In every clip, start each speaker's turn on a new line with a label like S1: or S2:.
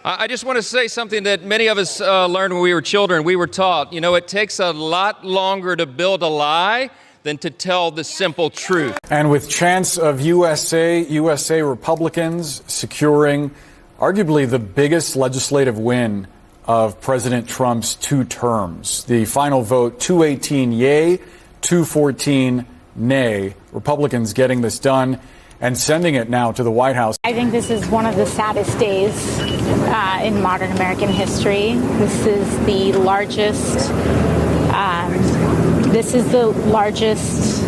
S1: I just want to say something that many of us learned when we were children. We were taught, it takes a lot longer to build a lie than to tell the simple truth.
S2: And with chance of USA Republicans securing arguably the biggest legislative win of President Trump's 2 terms. The final vote, 218 yay, 214 nay. Republicans getting this done and sending it now to the White House.
S3: I think this is one of the saddest days in modern American history. This is the largest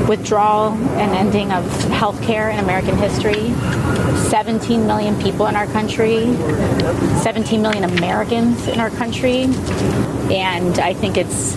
S3: withdrawal and ending of health care in American history. 17 million people in our country, 17 million Americans in our country, and I think it's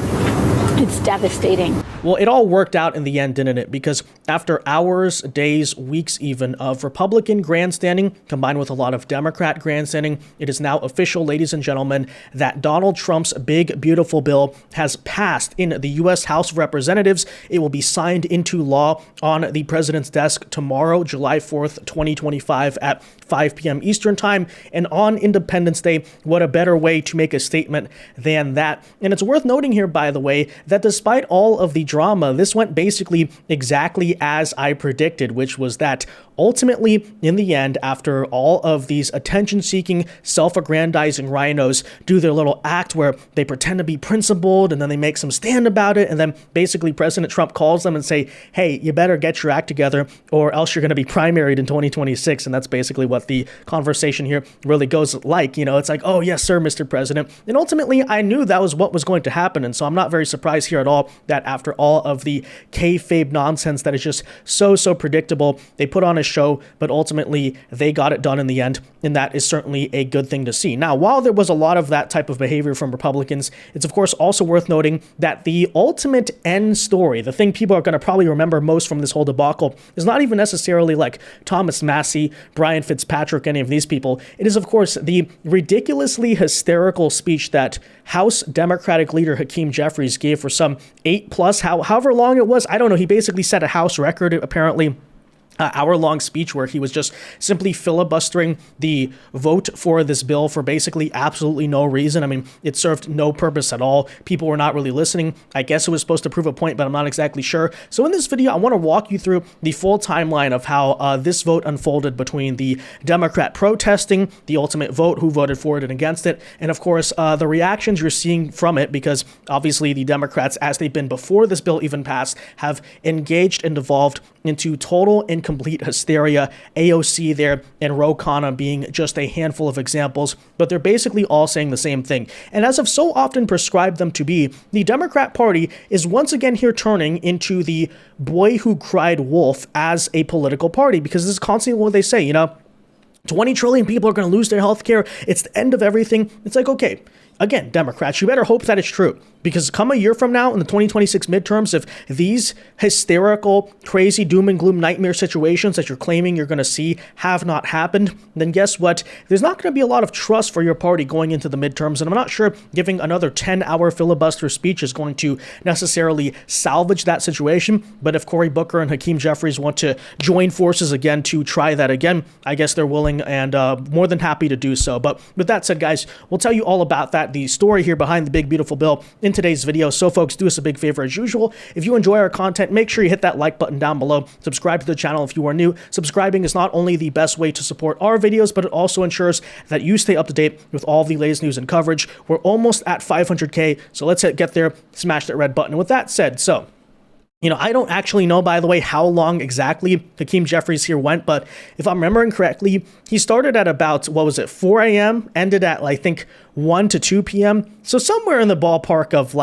S3: devastating.
S4: Well, it all worked out in the end, didn't it? Because after hours, days, weeks even of Republican grandstanding combined with a lot of Democrat grandstanding, it is now official, ladies and gentlemen, that Donald Trump's big, beautiful bill has passed in the U.S. House of Representatives. It will be signed into law on the president's desk tomorrow, July 4th, 2025 at 5 p.m. Eastern time. And on Independence Day, what a better way to make a statement than that. And it's worth noting here, by the way, that despite all of the drama, this went basically exactly as I predicted, which was that ultimately, in the end, after all of these attention-seeking, self-aggrandizing rhinos do their little act where they pretend to be principled and then they make some stand about it, and then basically President Trump calls them and say, hey, you better get your act together or else you're going to be primaried in 2026. And that's basically what the conversation here really goes like. It's like, oh, yes, sir, Mr. President. And ultimately, I knew that was what was going to happen. And so I'm not very surprised here at all that after all of the kayfabe nonsense that is just so predictable, they put on a show, but ultimately they got it done in the end, and that is certainly a good thing to see. Now, while there was a lot of that type of behavior from Republicans, it's of course also worth noting that the ultimate end story, the thing people are going to probably remember most from this whole debacle, is not even necessarily like Thomas Massey, Brian Fitzpatrick, any of these people. It is, of course, the ridiculously hysterical speech that House Democratic leader Hakeem Jeffries gave for some 8+ however long it was. I don't know. He basically set a House record, apparently. Hour-long speech where he was just simply filibustering the vote for this bill for basically absolutely no reason. I mean, it served no purpose at all. People were not really listening. I guess it was supposed to prove a point, but I'm not exactly sure. So in this video, I want to walk you through the full timeline of how this vote unfolded between the Democrat protesting, the ultimate vote, who voted for it and against it, and of course, the reactions you're seeing from it, because obviously the Democrats, as they've been before this bill even passed, have engaged and devolved into total and complete hysteria. AOC there and Khanna being just a handful of examples, but they're basically all saying the same thing. And as I've so often prescribed them to be, the Democrat Party is once again here turning into the boy who cried wolf as a political party, because this is constantly what they say, 20 trillion people are going to lose their health care. It's the end of everything. It's like, okay, again, Democrats, you better hope that it's true. Because come a year from now in the 2026 midterms, if these hysterical, crazy doom and gloom nightmare situations that you're claiming you're going to see have not happened, then guess what? There's not going to be a lot of trust for your party going into the midterms. And I'm not sure giving another 10-hour filibuster speech is going to necessarily salvage that situation. But if Cory Booker and Hakeem Jeffries want to join forces again to try that again, I guess they're willing and more than happy to do so. But with that said, guys, we'll tell you all about that, the story here behind the big, beautiful bill in today's video. So folks, do us a big favor as usual. If you enjoy our content, make sure you hit that like button down below. Subscribe to the channel if you are new. Subscribing is not only the best way to support our videos, but it also ensures that you stay up to date with all the latest news and coverage. We're almost at 500K, so let's get there, smash that red button. And with that said, I don't actually know, by the way, how long exactly Hakeem Jeffries here went, but if I'm remembering correctly, he started at about, 4 a.m., ended at, I think, 1 to 2 p.m., so somewhere in the ballpark of,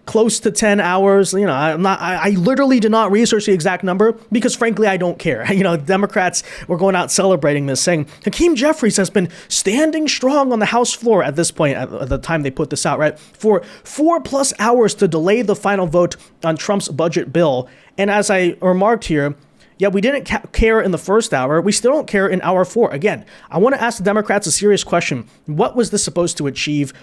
S4: close to 10 hours. I literally did not research the exact number because, frankly, I don't care. Democrats were going out celebrating this, saying Hakeem Jeffries has been standing strong on the House floor at this point, at the time they put this out, right, for 4+ hours to delay the final vote on Trump's budget bill. And as I remarked here, yeah, we didn't care in the first hour. We still don't care in hour 4. Again, I want to ask the Democrats a serious question. What was this supposed to achieve?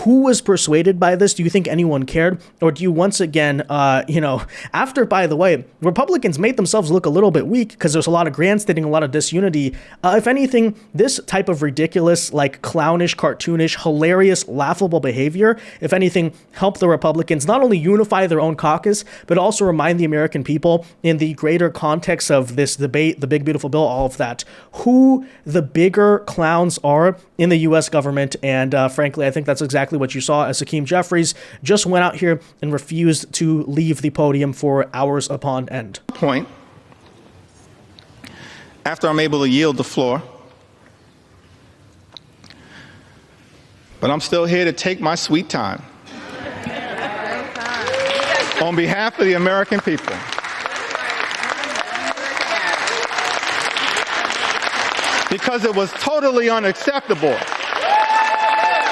S4: who was persuaded by this? Do you think anyone cared? Or do you once again, after, by the way, Republicans made themselves look a little bit weak because there's a lot of grandstanding, a lot of disunity. If anything, this type of ridiculous, like clownish, cartoonish, hilarious, laughable behavior, if anything, helped the Republicans not only unify their own caucus, but also remind the American people in the greater context of this debate, the big, beautiful bill, all of that, who the bigger clowns are in the U.S. government. And frankly, I think that's exactly what you saw as Hakeem Jeffries just went out here and refused to leave the podium for hours upon end.
S5: Point, after I'm able to yield the floor, but I'm still here to take my sweet time on behalf of the American people. Because it was totally unacceptable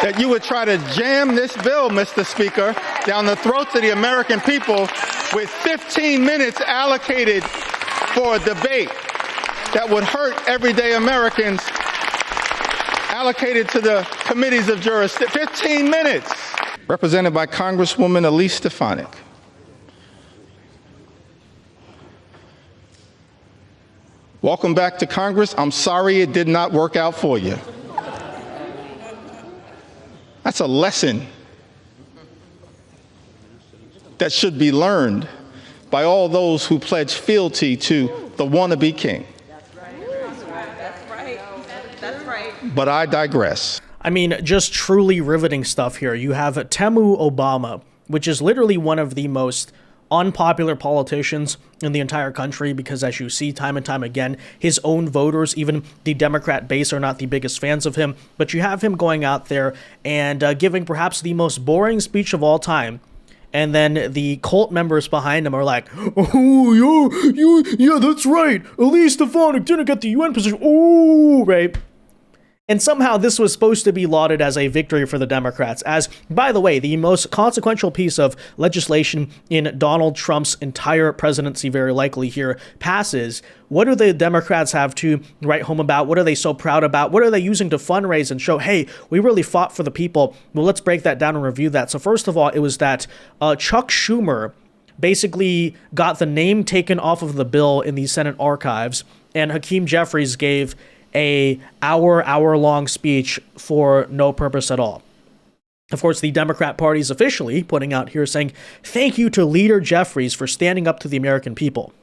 S5: that you would try to jam this bill, Mr. Speaker, down the throats of the American people with 15 minutes allocated for a debate that would hurt everyday Americans, allocated to the committees of jurisdiction. 15 minutes. Represented by Congresswoman Elise Stefanik. Welcome back to Congress. I'm sorry it did not work out for you. That's a lesson that should be learned by all those who pledge fealty to the wannabe king. That's right. That's right. But I digress.
S4: I mean, just truly riveting stuff here. You have Temu Obama, which is literally one of the most unpopular politicians in the entire country because, as you see time and time again, his own voters, even the Democrat base, are not the biggest fans of him. But you have him going out there and giving perhaps the most boring speech of all time. And then the cult members behind him are like, oh, yeah, that's right. Elise Stefanik didn't get the UN position. Oh, right. And somehow this was supposed to be lauded as a victory for the Democrats, as, by the way, the most consequential piece of legislation in Donald Trump's entire presidency, very likely here, passes. What do the Democrats have to write home about? What are they so proud about? What are they using to fundraise and show, hey, we really fought for the people? Well, let's break that down and review that. So first of all, it was that Chuck Schumer basically got the name taken off of the bill in the Senate archives, and Hakeem Jeffries gave a hour-long speech for no purpose at all. Of course, the Democrat Party is officially putting out here saying, thank you to Leader Jeffries for standing up to the American people.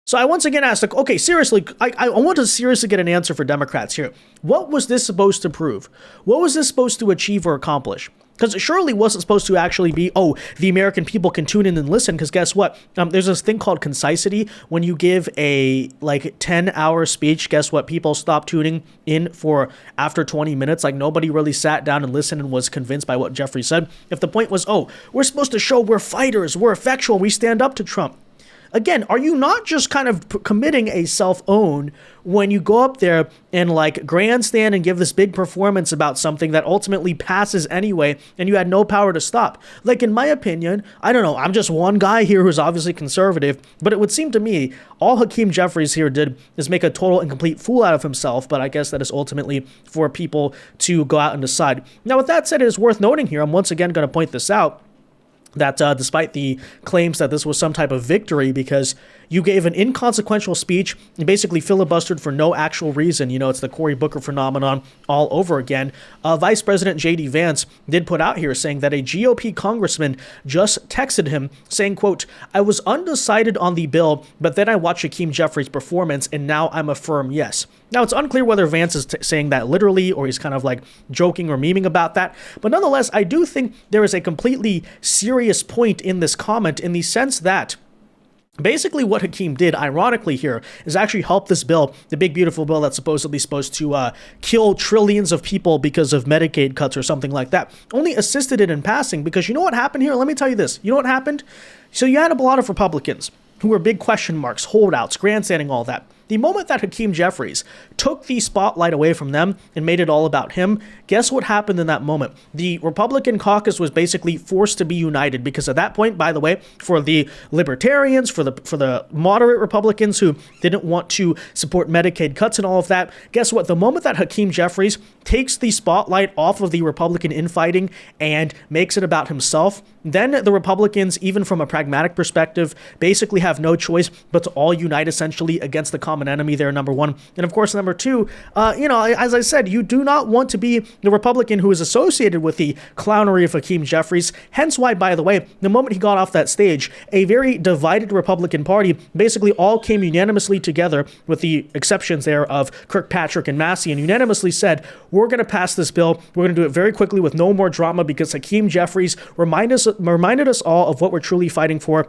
S4: So I once again asked, okay, seriously, I want to seriously get an answer for Democrats here. What was this supposed to prove? What was this supposed to achieve or accomplish? Because it surely wasn't supposed to actually be, oh, the American people can tune in and listen, because guess what? There's this thing called concisity. When you give a 10-hour speech, guess what? People stop tuning in for after 20 minutes. Like, nobody really sat down and listened and was convinced by what Jeffrey said. If the point was, oh, we're supposed to show we're fighters, we're effectual, we stand up to Trump. Again, are you not just kind of committing a self-own when you go up there and grandstand and give this big performance about something that ultimately passes anyway and you had no power to stop? In my opinion, I don't know, I'm just one guy here who's obviously conservative, but it would seem to me all Hakeem Jeffries here did is make a total and complete fool out of himself, but I guess that is ultimately for people to go out and decide. Now, with that said, it is worth noting here, I'm once again going to point this out, that despite the claims that this was some type of victory because you gave an inconsequential speech and basically filibustered for no actual reason, it's the Cory Booker phenomenon all over again, Vice President J.D. Vance did put out here saying that a GOP congressman just texted him saying, quote, I was undecided on the bill, but then I watched Hakeem Jeffries' performance and now I'm a firm yes. Now, it's unclear whether Vance is saying that literally or he's kind of joking or memeing about that. But nonetheless, I do think there is a completely serious point in this comment in the sense that basically what Hakeem did, ironically here, is actually help this bill, the big, beautiful bill that's supposedly supposed to kill trillions of people because of Medicaid cuts or something like that, only assisted it in passing because you know what happened here? Let me tell you this. You know what happened? So you had a lot of Republicans who were big question marks, holdouts, grandstanding, all that. the moment that Hakeem Jeffries took the spotlight away from them and made it all about him, guess what happened in that moment? The Republican caucus was basically forced to be united, because at that point, by the way, for the libertarians, for the moderate Republicans who didn't want to support Medicaid cuts and all of that, guess what? The moment that Hakeem Jeffries takes the spotlight off of the Republican infighting and makes it about himself, then the Republicans, even from a pragmatic perspective, basically have no choice but to all unite essentially against the common enemy there, number one. And of course, number two, as I said, you do not want to be the Republican who is associated with the clownery of Hakeem Jeffries. Hence why, by the way, the moment he got off that stage, a very divided Republican Party basically all came unanimously together, with the exceptions there of Kirkpatrick and Massey, and unanimously said, we're going to pass this bill. We're going to do it very quickly with no more drama, because Hakeem Jeffries reminded us all of what we're truly fighting for.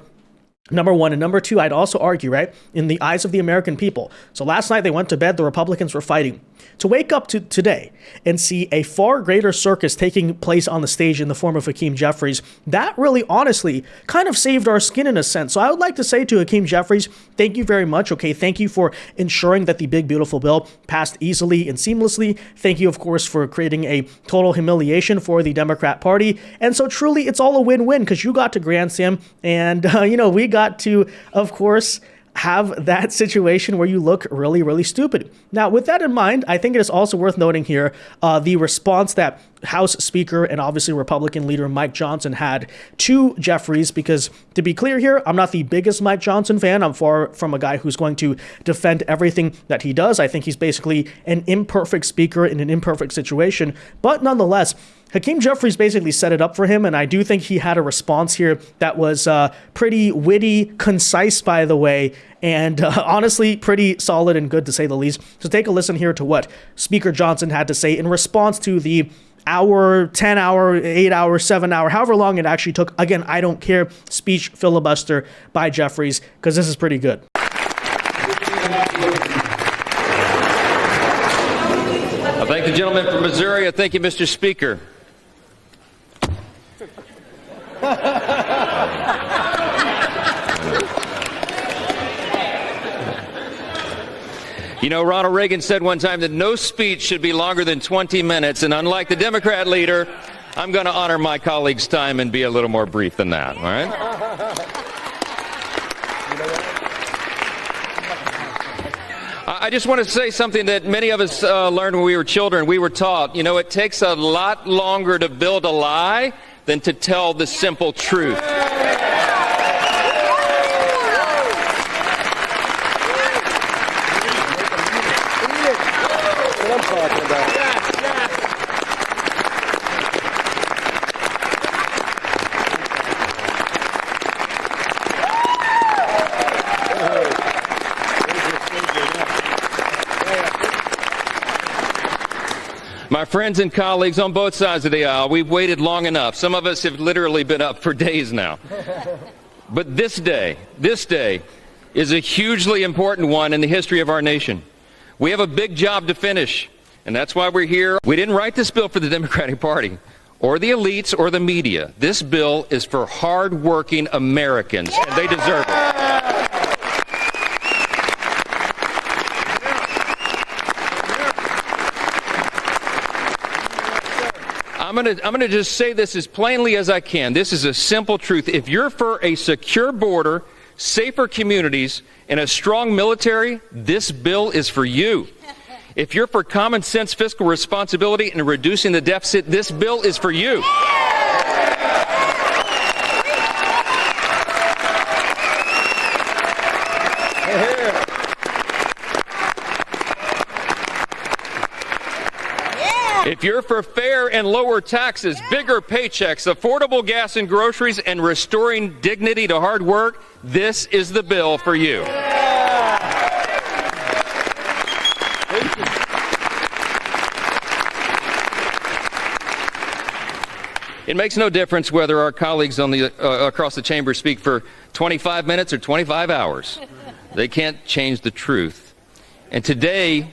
S4: Number one. And number two, I'd also argue, right, in the eyes of the American people. So last night they went to bed, the Republicans were fighting. To wake up to today and see a far greater circus taking place on the stage in the form of Hakeem Jeffries, that really honestly kind of saved our skin in a sense. So I would like to say to Hakeem Jeffries, thank you very much. Okay, thank you for ensuring that the big, beautiful bill passed easily and seamlessly. Thank you, of course, for creating a total humiliation for the Democrat Party. And so truly, it's all a win-win, because you got to grandstand and, we got to, of course, have that situation where you look really, really stupid. Now, with that in mind, I think it is also worth noting here the response that House Speaker and obviously Republican leader Mike Johnson had to Jeffries, because to be clear here, I'm not the biggest Mike Johnson fan. I'm far from a guy who's going to defend everything that he does. I think he's basically an imperfect speaker in an imperfect situation. But nonetheless, Hakeem Jeffries basically set it up for him, and I do think he had a response here that was pretty witty, concise, by the way, and honestly pretty solid and good, to say the least. So take a listen here to what Speaker Johnson had to say in response to the hour, 10 hour, 8 hour, 7 hour, however long it actually took. Again, I don't care, speech filibuster by Jeffries, because this is pretty good.
S1: I thank the gentleman from Missouri. I thank you, Mr. Speaker. Ronald Reagan said one time that no speech should be longer than 20 minutes, and unlike the Democrat leader, I'm going to honor my colleague's time and be a little more brief than that, all right? I just want to say something that many of us learned when we were children. We were taught, it takes a lot longer to build a lie than to tell the simple truth. My friends and colleagues on both sides of the aisle, we've waited long enough. Some of us have literally been up for days now. But this day is a hugely important one in the history of our nation. We have a big job to finish, and that's why we're here. We didn't write this bill for the Democratic Party or the elites or the media. This bill is for hard-working Americans, and they deserve it. I'm going to just say this as plainly as I can. This is a simple truth. If you're for a secure border, safer communities, and a strong military, this bill is for you. If you're for common sense fiscal responsibility and reducing the deficit, this bill is for you. If you're for fair and lower taxes, bigger paychecks, affordable gas and groceries, and restoring dignity to hard work, this is the bill for you. It makes no difference whether our colleagues on across the chamber speak for 25 minutes or 25 hours. They can't change the truth. And today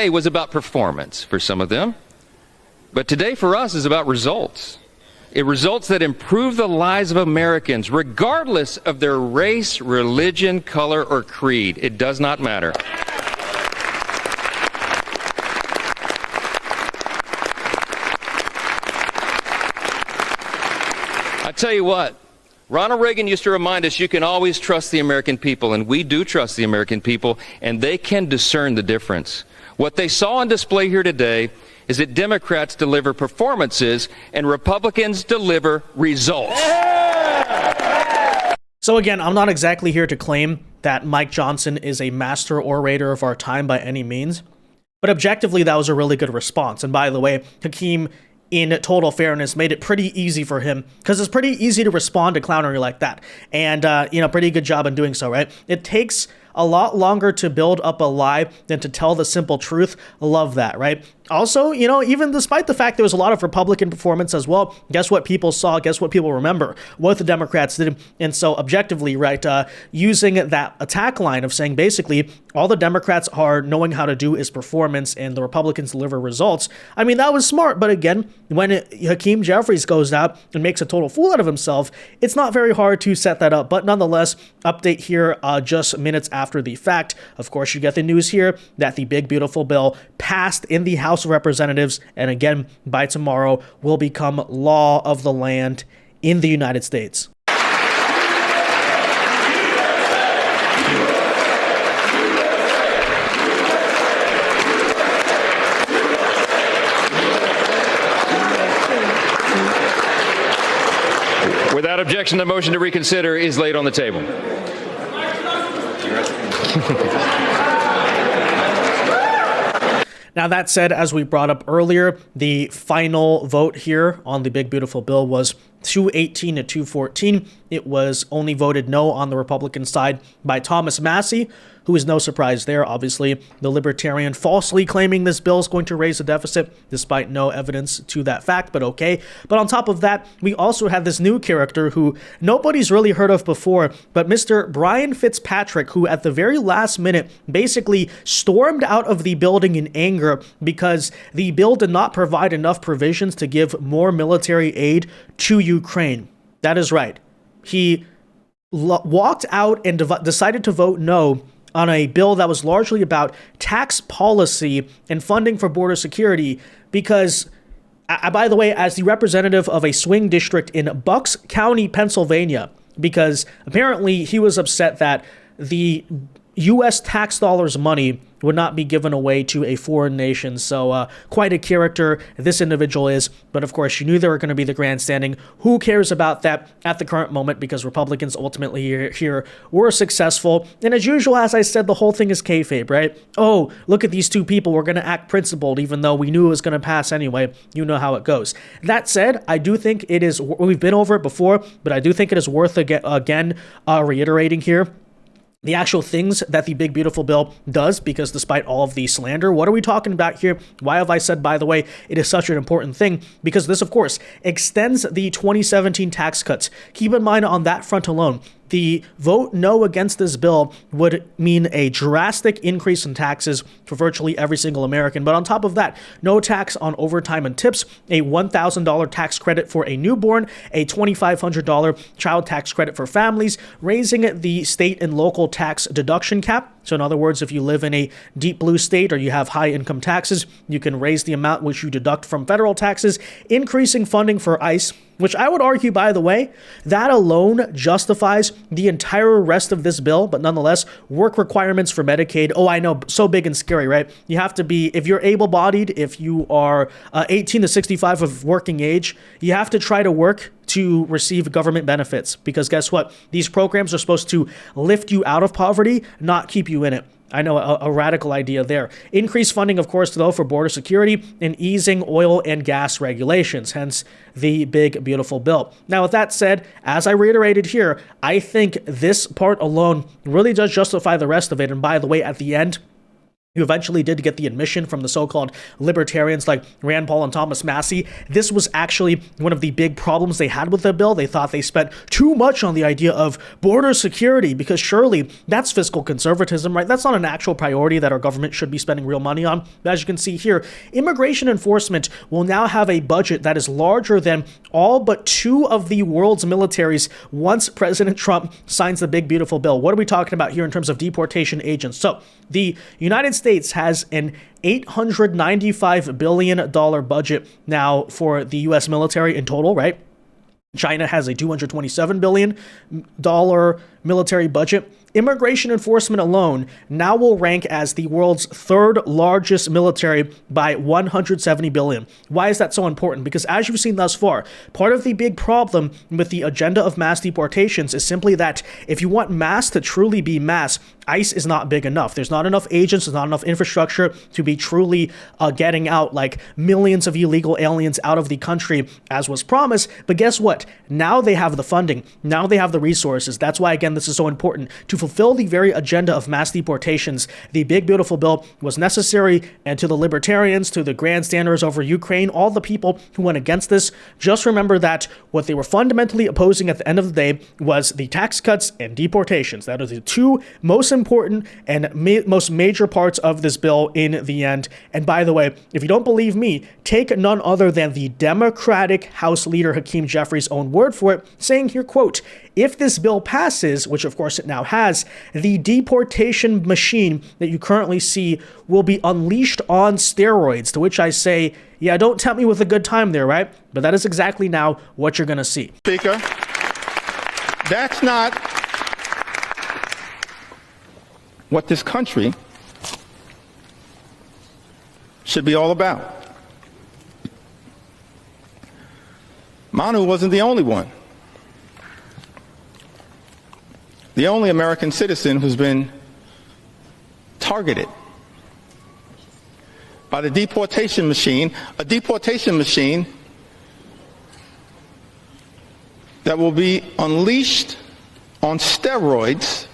S1: was about performance for some of them. But today for us is about results. results that improve the lives of Americans, regardless of their race, religion, color, or creed. It does not matter. I tell you what, Ronald Reagan used to remind us you can always trust the American people, and we do trust the American people, and they can discern the difference. What they saw on display here today is that Democrats deliver performances and Republicans deliver results.
S4: So again, I'm not exactly here to claim that Mike Johnson is a master orator of our time by any means, but objectively, that was a really good response. And by the way, Hakeem, in total fairness, made it pretty easy for him, because it's pretty easy to respond to clownery like that. And, pretty good job in doing so, right? It takes a lot longer to build up a lie than to tell the simple truth. Love that, right? Also, even despite the fact there was a lot of Republican performance as well, guess what people saw? Guess what people remember? What the Democrats did. And so objectively, right, using that attack line of saying basically all the Democrats are knowing how to do is performance and the Republicans deliver results. I mean, that was smart. But again, when Hakeem Jeffries goes out and makes a total fool out of himself, it's not very hard to set that up. But nonetheless, update here just minutes after the fact. Of course, you get the news here that the big, beautiful bill passed in the House of Representatives, and again, by tomorrow, will become law of the land in the United States.
S1: Without objection, the motion to reconsider is laid on the table.
S4: Now, that said, as we brought up earlier, the final vote here on the big, beautiful bill was 218 to 214. It was only voted no on the Republican side by Thomas Massie, who is no surprise there, obviously. The Libertarian falsely claiming this bill is going to raise the deficit, despite no evidence to that fact, but okay. But on top of that, we also have this new character who nobody's really heard of before, but Mr. Brian Fitzpatrick, who at the very last minute basically stormed out of the building in anger because the bill did not provide enough provisions to give more military aid to Ukraine. That is right. He walked out and decided to vote no on a bill that was largely about tax policy and funding for border security because, by the way, as the representative of a swing district in Bucks County, Pennsylvania, because apparently he was upset that the U.S. tax dollars money would not be given away to a foreign nation. So quite a character this individual is. But of course, you knew they were going to be the grandstanding. Who cares about that at the current moment? Because Republicans ultimately here were successful. And as usual, as I said, the whole thing is kayfabe, right? Oh, look at these two people. We're going to act principled, even though we knew it was going to pass anyway. You know how it goes. That said, I do think it is, we've been over it before, but I do think it is worth again reiterating here the actual things that the big, beautiful bill does, because despite all of the slander, what are we talking about here? Why have I said, by the way, it is such an important thing? Because this, of course, extends the 2017 tax cuts. Keep in mind on that front alone, the vote no against this bill would mean a drastic increase in taxes for virtually every single American. But on top of that, no tax on overtime and tips, a $1,000 tax credit for a newborn, a $2,500 child tax credit for families, raising the state and local tax deduction cap. So in other words, if you live in a deep blue state or you have high income taxes, you can raise the amount which you deduct from federal taxes, increasing funding for ICE, which I would argue, by the way, that alone justifies the entire rest of this bill. But nonetheless, work requirements for Medicaid. Oh, I know, so big and scary, right? You have to be, if you're able-bodied, if you are 18 to 65 of working age, you have to try to work to receive government benefits. Because guess what? These programs are supposed to lift you out of poverty, not keep you in it. I know, a radical idea there. Increased funding, of course, though, for border security and easing oil and gas regulations, hence the big, beautiful bill. Now, with that said, as I reiterated here, I think this part alone really does justify the rest of it. And by the way, at the end, You eventually did get the admission from the so-called libertarians like Rand Paul and Thomas Massie. This was actually one of the big problems they had with the bill. They thought they spent too much on the idea of border security, because surely that's fiscal conservatism, right? That's not an actual priority that our government should be spending real money on. But as you can see here, immigration enforcement will now have a budget that is larger than all but 2 of the world's militaries once President Trump signs the big beautiful bill. What are we talking about here in terms of deportation agents? So the United States has an $895 billion budget now for the U.S. military in total, right? China has a $227 billion military budget. Immigration enforcement alone now will rank as the world's 3rd largest military by $170 billion. Why is that so important? Because as you've seen thus far, part of the big problem with the agenda of mass deportations is simply that if you want mass to truly be mass, ICE is not big enough. There's not enough agents, there's not enough infrastructure to be truly getting out like millions of illegal aliens out of the country as was promised. But guess what? Now they have the funding. Now they have the resources. That's why, again, this is so important. To fulfill the very agenda of mass deportations, the big beautiful bill was necessary. And to the libertarians, to the grandstanders over Ukraine, all the people who went against this, just remember that what they were fundamentally opposing at the end of the day was the tax cuts and deportations. That are the 2 most important and most major parts of this bill in the end. And by the way, if you don't believe me, take none other than the Democratic House Leader Hakeem Jeffries' own word for it, saying here, quote, "If this bill passes," which of course it now has, "the deportation machine that you currently see will be unleashed on steroids." To which I say, yeah, don't tempt me with a good time there, right? But that is exactly now what you're going to see.
S5: Speaker, that's not what this country should be all about. Manu wasn't the only one. The only American citizen who's been targeted by the deportation machine, a deportation machine that will be unleashed on steroids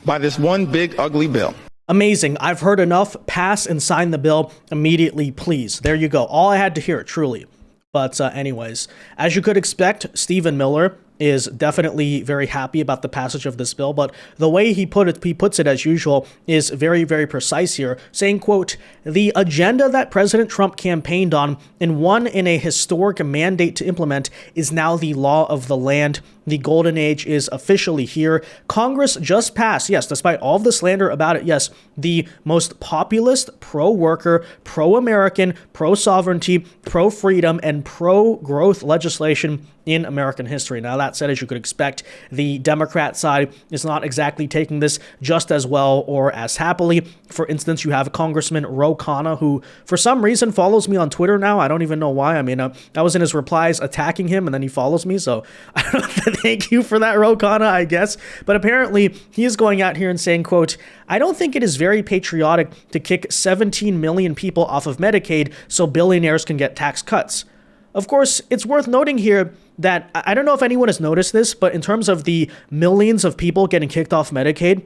S5: by this one big ugly bill.
S4: Amazing. I've heard enough. Pass and sign the bill immediately, please. There you go. All I had to hear, truly. But anyways, as you could expect, Stephen Miller is definitely very happy about the passage of this bill, but the way he puts it as usual is very, very precise here, saying, quote, "The agenda that President Trump campaigned on and won in a historic mandate to implement is now the law of the land. The golden age is officially here. Congress just passed," yes, despite all of the slander about it, yes, "the most populist, pro-worker, pro-American, pro-sovereignty, pro-freedom, and pro-growth legislation in American history." Now, that said, as you could expect, the Democrat side is not exactly taking this just as well or as happily. For instance, you have Congressman Khanna, who for some reason follows me on Twitter now. I don't even know why. I mean, I was in his replies attacking him, and then he follows me, so I don't know. Thank you for that, Khanna, I guess. But apparently, he is going out here and saying, quote, "I don't think it is very patriotic to kick 17 million people off of Medicaid so billionaires can get tax cuts." Of course, it's worth noting here that I don't know if anyone has noticed this, but in terms of the millions of people getting kicked off Medicaid,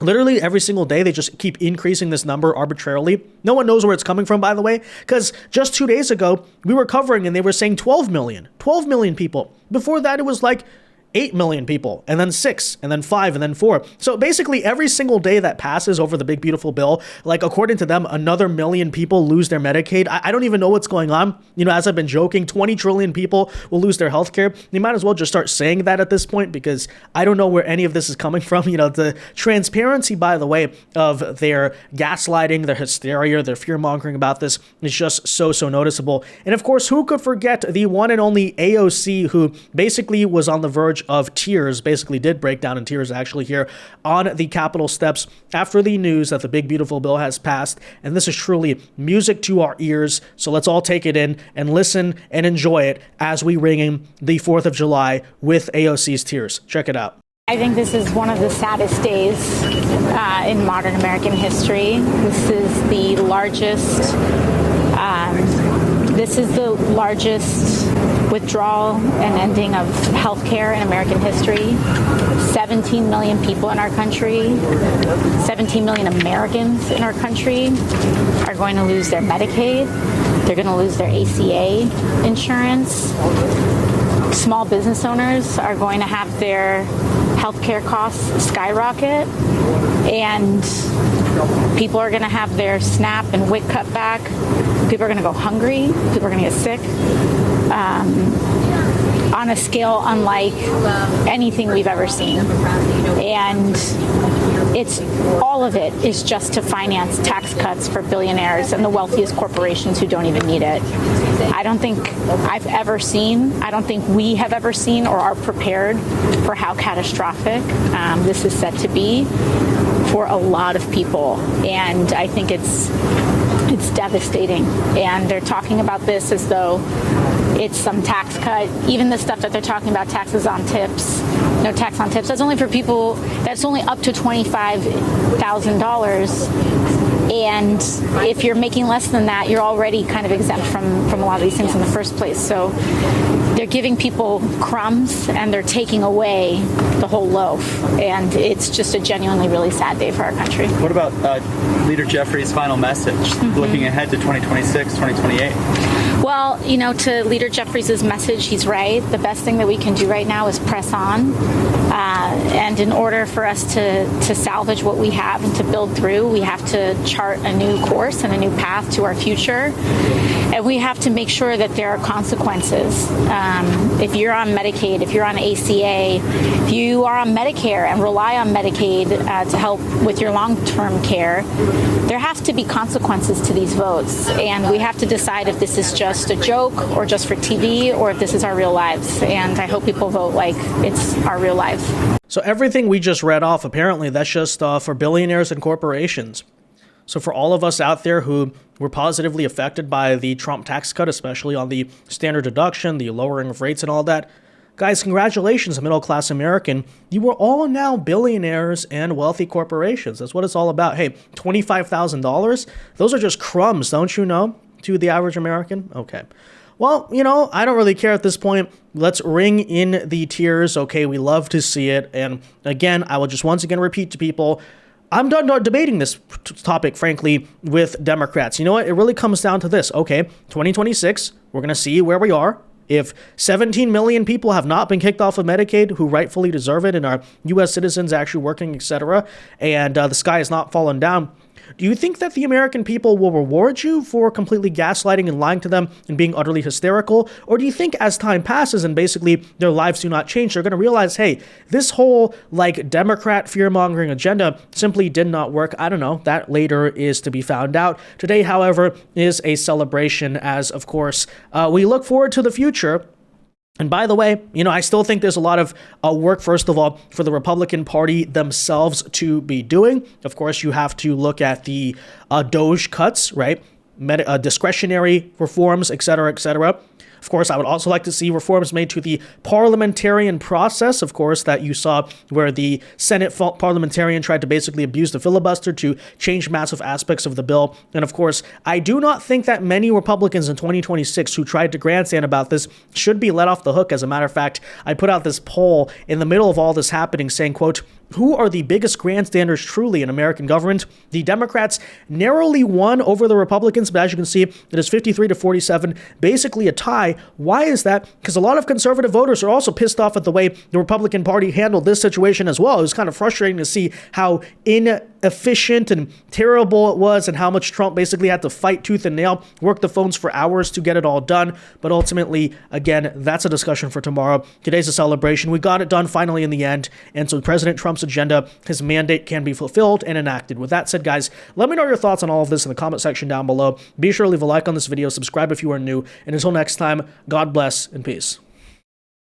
S4: literally every single day, they just keep increasing this number arbitrarily. No one knows where it's coming from, by the way, because just 2 days ago, we were covering and they were saying 12 million people. Before that, it was like 8 million people, and then 6, and then 5, and then 4. So basically every single day that passes over the big beautiful bill, like according to them, another million people lose their Medicaid. I don't even know what's going on. You know, as I've been joking, 20 trillion people will lose their health care. They might as well just start saying that at this point, because I don't know where any of this is coming from. You know, the transparency, by the way, of their gaslighting, their hysteria, their fear-mongering about this is just so noticeable. And of course, who could forget the one and only AOC, who basically was on the verge of tears, basically did break down in tears actually here on the Capitol steps after the news that the big beautiful bill has passed. And this is truly music to our ears. So let's all take it in and listen and enjoy it as we ring in the 4th of July with AOC's tears. Check it out.
S3: I think this is one of the saddest days in modern American history. This is the largest withdrawal and ending of health care in American history. 17 million people in our country, 17 million Americans in our country are going to lose their Medicaid. They're going to lose their ACA insurance. Small business owners are going to have their healthcare costs skyrocket, and people are going to have their SNAP and WIC cut back. People are going to go hungry. People are going to get sick on a scale unlike anything we've ever seen. And all of it is just to finance tax cuts for billionaires and the wealthiest corporations who don't even need it. I don't think I don't think we have ever seen or are prepared for how catastrophic this is set to be for a lot of people. And I think it's devastating. And they're talking about this as though it's some tax cut. Even the stuff that they're talking about, taxes on tips, no tax on tips, that's only for people, that's only up to $25,000. And if you're making less than that, you're already kind of exempt from a lot of these things in the first place. So they're giving people crumbs and they're taking away the whole loaf. And it's just a genuinely really sad day for our country.
S6: What about Leader Jeffries' final message, looking ahead to 2026, 2028?
S3: Well, to Leader Jeffries' message, he's right. The best thing that we can do right now is press on. And in order for us to salvage what we have and to build through, we have to chart a new course and a new path to our future. And we have to make sure that there are consequences. If you're on Medicaid, if you're on ACA, if you are on Medicare and rely on Medicaid to help with your long-term care, there have to be consequences to these votes. And we have to decide if this is just a joke or just for TV or if this is our real lives. And I hope people vote like it's our real lives.
S4: So everything we just read off, apparently that's just for billionaires and corporations. So for all of us out there who were positively affected by the Trump tax cut, especially on the standard deduction, the lowering of rates and all that, guys, congratulations, middle-class American. You are all now billionaires and wealthy corporations. That's what it's all about. Hey, $25,000? Those are just crumbs, don't you know, to the average American? Okay. Well, I don't really care at this point. Let's ring in the tears. Okay, we love to see it. And again, I will just once again repeat to people, I'm done debating this topic, frankly, with Democrats. You know what? It really comes down to this. Okay, 2026, we're going to see where we are. If 17 million people have not been kicked off of Medicaid who rightfully deserve it and are U.S. citizens actually working, etc., and the sky has not fallen down, do you think that the American people will reward you for completely gaslighting and lying to them and being utterly hysterical? Or do you think as time passes and basically their lives do not change, they're going to realize, hey, this whole Democrat fear-mongering agenda simply did not work? I don't know. That later is to be found out. Today, however, is a celebration as, of course, we look forward to the future. And by the way, I still think there's a lot of work, first of all, for the Republican Party themselves to be doing. Of course, you have to look at the DOGE cuts, right? Discretionary reforms, et cetera, et cetera. Of course, I would also like to see reforms made to the parliamentarian process, of course, that you saw where the Senate parliamentarian tried to basically abuse the filibuster to change massive aspects of the bill. And of course, I do not think that many Republicans in 2026 who tried to grandstand about this should be let off the hook. As a matter of fact, I put out this poll in the middle of all this happening saying, quote, who are the biggest grandstanders truly in American government? The Democrats narrowly won over the Republicans, but as you can see, it is 53-47, basically a tie. Why is that? Because a lot of conservative voters are also pissed off at the way the Republican Party handled this situation as well. It was kind of frustrating to see how inefficient and terrible it was and how much Trump basically had to fight tooth and nail, work the phones for hours to get it all done. But ultimately, again, that's a discussion for tomorrow. Today's a celebration. We got it done finally in the end. And so President Trump's agenda, his mandate can be fulfilled and enacted. With that said, guys, let me know your thoughts on all of this in the comment section down below. Be sure to leave a like on this video, subscribe if you are new, and until next time, God bless and peace.